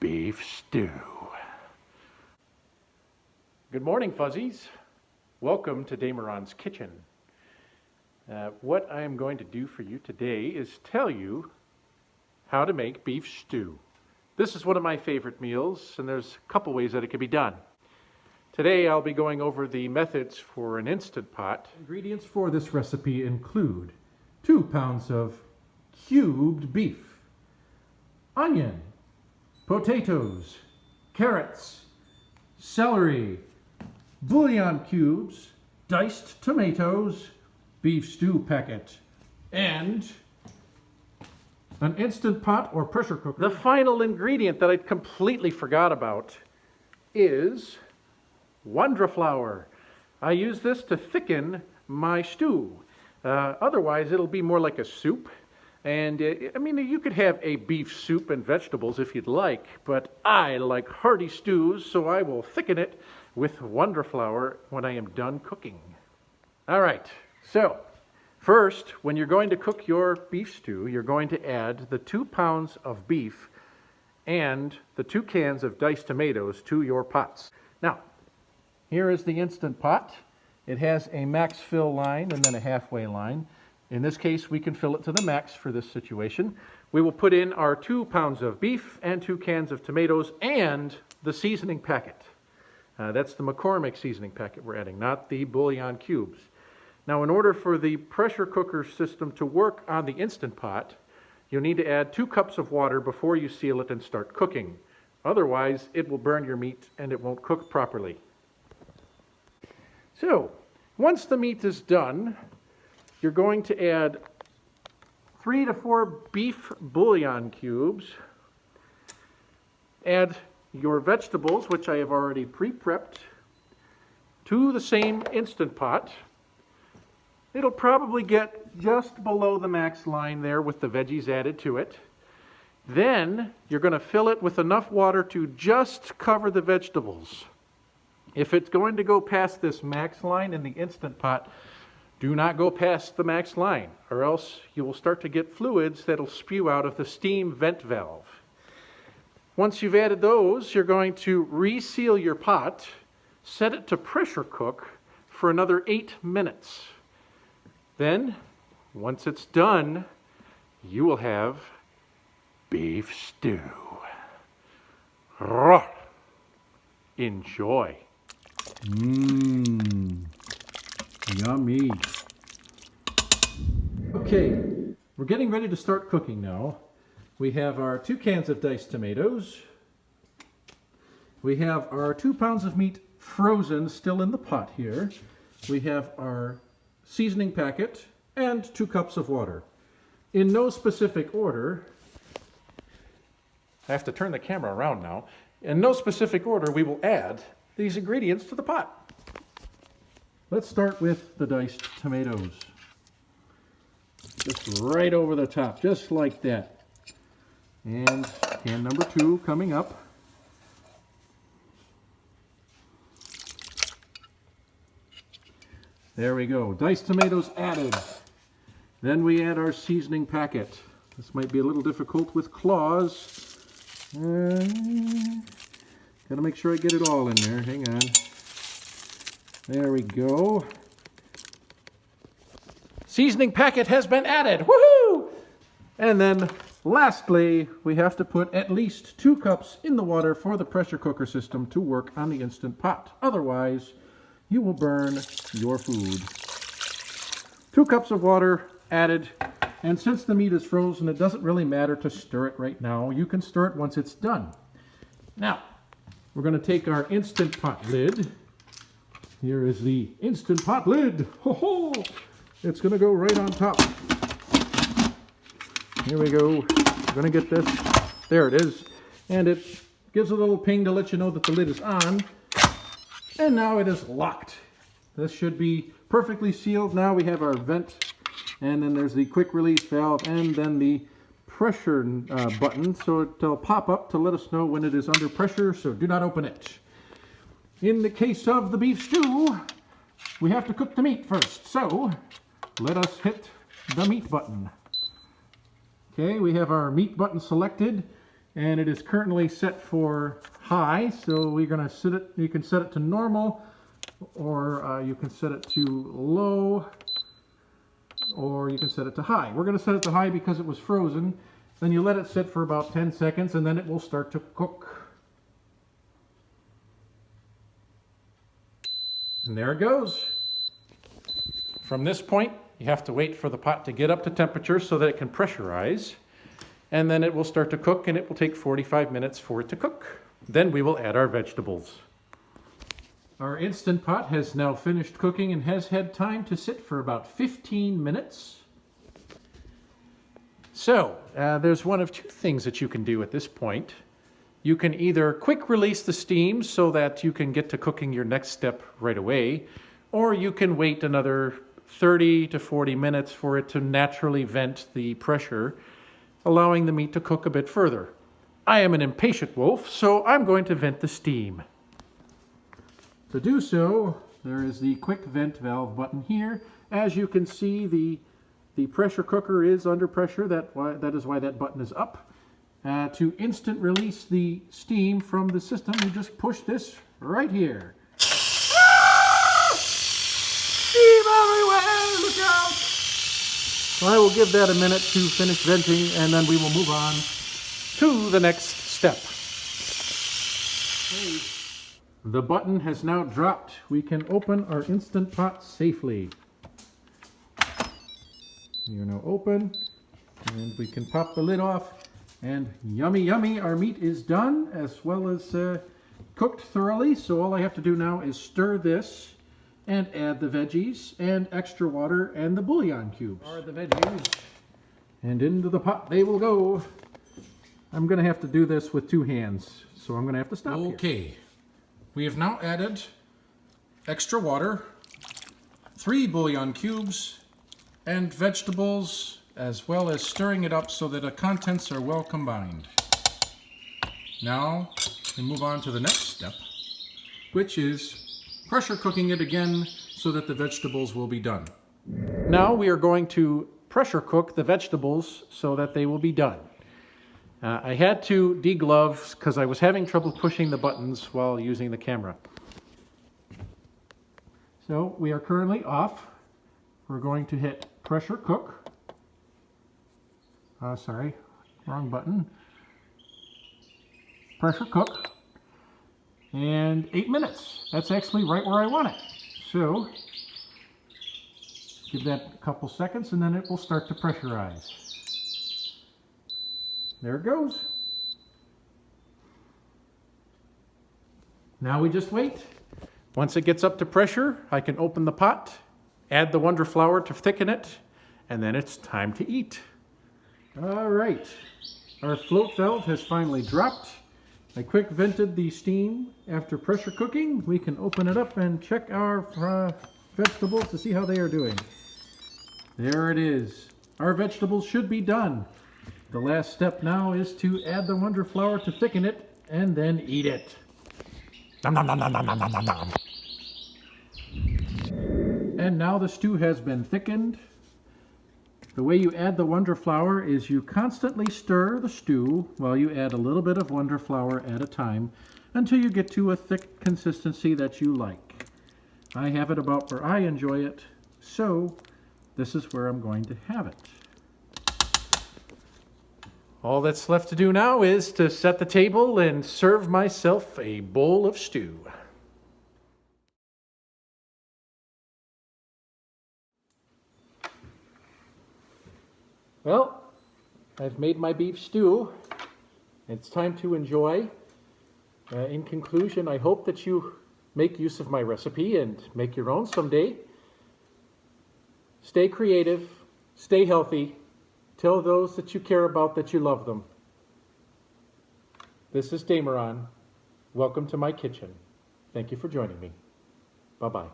beef stew. Good morning, Fuzzies. Welcome to Damaron's kitchen. What I am going to do for you today is tell you how to make beef stew. This is one of my favorite meals, and there's a couple ways that it can be done. Today I'll be going over the methods for an Instant Pot. Ingredients for this recipe include 2 pounds of cubed beef, onion, potatoes, carrots, celery, bouillon cubes, diced tomatoes, beef stew packet, and an Instant Pot or pressure cooker. The final ingredient that I completely forgot about is Wonder flour. I use this to thicken my stew. Otherwise, it'll be more like a soup. And I mean, you could have a beef soup and vegetables if you'd like, but I like hearty stews, so I will thicken it with Wonder flour when I am done cooking. All right, so first, when you're going to cook your beef stew, you're going to add the 2 pounds of beef and the 2 cans of diced tomatoes to your pots. Now, here is the Instant Pot. It has a max fill line and then a halfway line. In this case, we can fill it to the max for this situation. We will put in our 2 pounds of beef and 2 cans of tomatoes and the seasoning packet. That's the McCormick seasoning packet we're adding, not the bouillon cubes. Now, in order for the pressure cooker system to work on the Instant Pot, you'll need to add 2 cups of water before you seal it and start cooking. Otherwise, it will burn your meat and it won't cook properly. So, once the meat is done, you're going to add 3 to 4 beef bouillon cubes. Add your vegetables, which I have already pre-prepped, to the same Instant Pot. It'll probably get just below the max line there with the veggies added to it. Then you're going to fill it with enough water to just cover the vegetables. If it's going to go past this max line in the Instant Pot, do not go past the max line, or else you will start to get fluids that'll spew out of the steam vent valve. Once you've added those, you're going to reseal your pot, set it to pressure cook for another 8 minutes. Then, once it's done, you will have beef stew. Raw. Enjoy. Yummy. Okay, we're getting ready to start cooking now. We have our 2 cans of diced tomatoes. We have our 2 pounds of meat frozen still in the pot here. We have our seasoning packet and 2 cups of water. In no specific order, I have to turn the camera around now. In no specific order, we will add these ingredients to the pot. let's start with the diced tomatoes. Just right over the top, just like that. And can number 2 coming up. There we go, diced tomatoes added. Then we add our seasoning packet. This might be a little difficult with claws. Gotta make sure I get it all in there, hang on. There we go. Seasoning packet has been added, woohoo! And then lastly, we have to put at least 2 cups in the water for the pressure cooker system to work on the Instant Pot. Otherwise, you will burn your food. 2 cups of water added, and since the meat is frozen, it doesn't really matter to stir it right now. You can stir it once it's done. Now, we're going to take our Instant Pot lid. Here is the Instant Pot lid. Ho ho! It's going to go right on top. Here we go. We're going to get this. There it is. And it gives a little ping to let you know that the lid is on. And now it is locked. This should be perfectly sealed. Now we have our vent, and then there's the quick release valve, and then the pressure button, so it'll pop up to let us know when it is under pressure, so do not open it. In the case of the beef stew, we have to cook the meat first, so let us hit the meat button. Okay, we have our meat button selected. and it is currently set for high, so we're going to set it, you can set it to normal, or you can set it to low, or you can set it to high. We're going to set it to high because it was frozen. Then you let it sit for about 10 seconds and then it will start to cook. And there it goes. From this point, you have to wait for the pot to get up to temperature so that it can pressurize. And then it will start to cook, and it will take 45 minutes for it to cook. Then we will add our vegetables. Our Instant Pot has now finished cooking and has had time to sit for about 15 minutes. So, there's one of two things that you can do at this point. You can either quick release the steam so that you can get to cooking your next step right away, or you can wait another 30 to 40 minutes for it to naturally vent the pressure, allowing the meat to cook a bit further. I am an impatient wolf, so I'm going to vent the steam. To do so, there is the quick vent valve button here. As you can see, the pressure cooker is under pressure. That is why that button is up. To instant release the steam from the system, you just push this right here. Steam everywhere! Look out! So I will give that a minute to finish venting, and then we will move on to the next step. Okay. The button has now dropped. We can open our Instant Pot safely. You're now open, and we can pop the lid off, and yummy yummy, our meat is done as well as cooked thoroughly. So all I have to do now is stir this and add the veggies and extra water and the bouillon cubes. Are the veggies, and into the pot they will go. I'm gonna have to do this with two hands, so I'm gonna have to stop here. Okay, we have now added extra water, 3 bouillon cubes, and vegetables, as well as stirring it up so that the contents are well combined. Now we move on to the next step, which is pressure cooking it again so that the vegetables will be done. Now we are going to pressure cook the vegetables so that they will be done. I had to deglove because I was having trouble pushing the buttons while using the camera. So we are currently off. We're going to hit pressure cook. Sorry, wrong button. Pressure cook. And 8 minutes. That's actually right where I want it. So give that a couple seconds and then it will start to pressurize. There it goes. Now we just wait. Once it gets up to pressure, I can open the pot, add the Wonder Flour to thicken it, and then it's time to eat. All right, our float valve has finally dropped. I quick vented the steam after pressure cooking. We can open it up and check our vegetables to see how they are doing. There it is. Our vegetables should be done. The last step now is to add the Wonder Flour to thicken it and then eat it. Nom, nom, nom, nom, nom, nom, nom, nom. And now the stew has been thickened. The way you add the Wonder Flour is you constantly stir the stew while you add a little bit of Wonder Flour at a time until you get to a thick consistency that you like. I have it about where I enjoy it, so this is where I'm going to have it. All that's left to do now is to set the table and serve myself a bowl of stew. Well, I've made my beef stew. It's time to enjoy. In conclusion, I hope that you make use of my recipe and make your own someday. Stay creative, stay healthy. Tell those that you care about that you love them. This is Damaron. Welcome to my kitchen. Thank you for joining me. Bye-bye.